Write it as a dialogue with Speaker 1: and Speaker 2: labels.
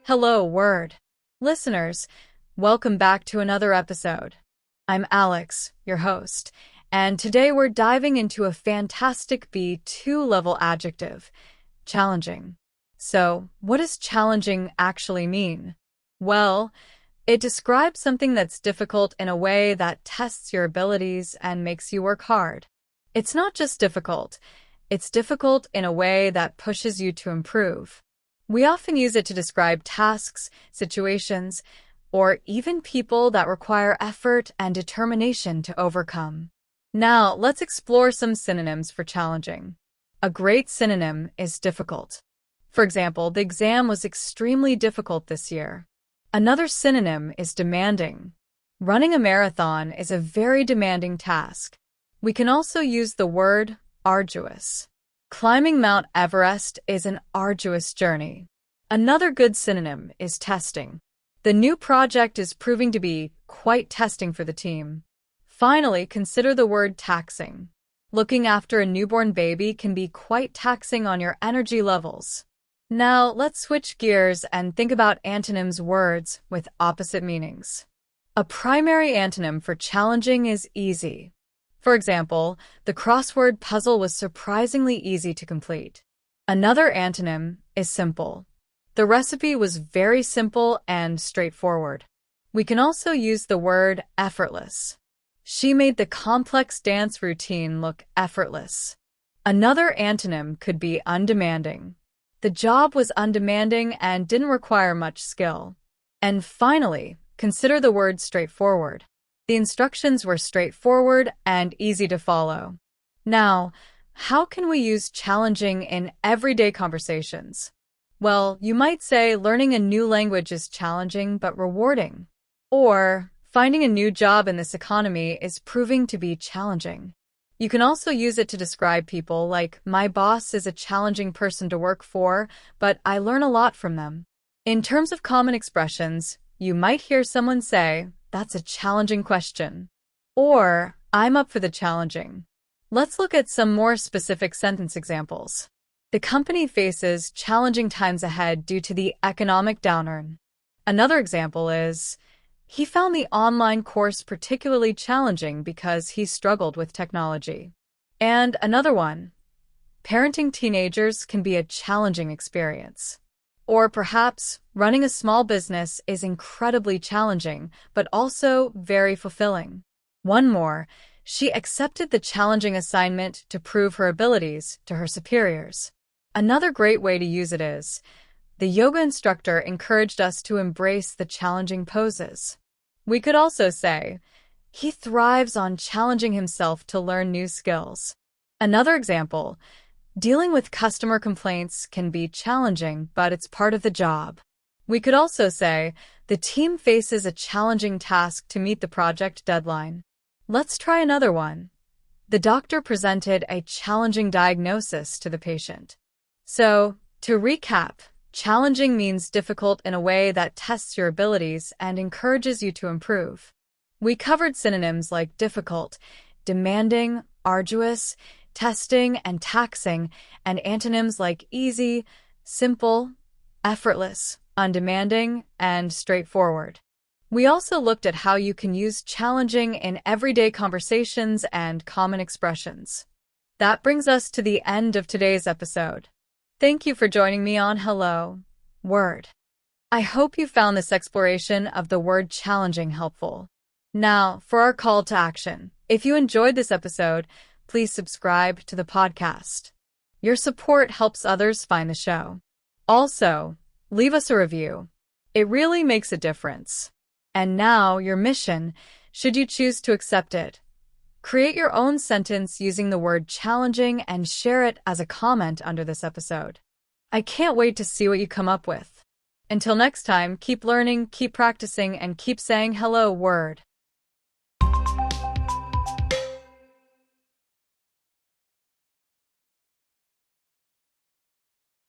Speaker 1: Hello, Word. Listeners, welcome back to another episode. I'm Alex, your host, and today we're diving into a fantastic B2 level adjective, challenging. So, what does challenging actually mean? Well, it describes something that's difficult in a way that tests your abilities and makes you work hard. It's not just difficult, it's difficult in a way that pushes you to improve. We often use it to describe tasks, situations, or even people that require effort and determination to overcome. Now, let's explore some synonyms for challenging. A great synonym is difficult. For example, the exam was extremely difficult this year. Another synonym is demanding. Running a marathon is a very demanding task. We can also use the word arduous. Climbing Mount Everest is an arduous journey. Another good synonym is testing. The new project is proving to be quite testing for the team. Finally, consider the word taxing. Looking after a newborn baby can be quite taxing on your energy levels. Now, let's switch gears and think about antonyms, words with opposite meanings. A primary antonym for challenging is easy. For example, the crossword puzzle was surprisingly easy to complete. Another antonym is simple. The recipe was very simple and straightforward. We can also use the word effortless. She made the complex dance routine look effortless. Another antonym could be undemanding. The job was undemanding and didn't require much skill. And finally, consider the word straightforward. The instructions were straightforward and easy to follow. Now, how can we use challenging in everyday conversations? Well, you might say learning a new language is challenging but rewarding. Or finding a new job in this economy is proving to be challenging. You can also use it to describe people like, my boss is a challenging person to work for, but I learn a lot from them. In terms of common expressions, you might hear someone say, that's a challenging question. Or, I'm up for the challenging. Let's look at some more specific sentence examples. The company faces challenging times ahead due to the economic downturn. Another example is, he found the online course particularly challenging because he struggled with technology. And another one, parenting teenagers can be a challenging experience. Or perhaps, running a small business is incredibly challenging, but also very fulfilling. One more, she accepted the challenging assignment to prove her abilities to her superiors. Another great way to use it is, the yoga instructor encouraged us to embrace the challenging poses. We could also say, he thrives on challenging himself to learn new skills. Another example, dealing with customer complaints can be challenging, but it's part of the job. We could also say, the team faces a challenging task to meet the project deadline. Let's try another one. The doctor presented a challenging diagnosis to the patient. So, to recap, challenging means difficult in a way that tests your abilities and encourages you to improve. We covered synonyms like difficult, demanding, arduous, testing, and taxing, and antonyms like easy, simple, effortless, undemanding, and straightforward. We also looked at how you can use challenging in everyday conversations and common expressions. That brings us to the end of today's episode. Thank you for joining me on Hello, Word. I hope you found this exploration of the word challenging helpful. Now, for our call to action. If you enjoyed this episode, please subscribe to the podcast. Your support helps others find the show. Also, leave us a review. It really makes a difference. And now, your mission, should you choose to accept it. Create your own sentence using the word challenging and share it as a comment under this episode. I can't wait to see what you come up with. Until next time, keep learning, keep practicing, and keep saying hello, Word.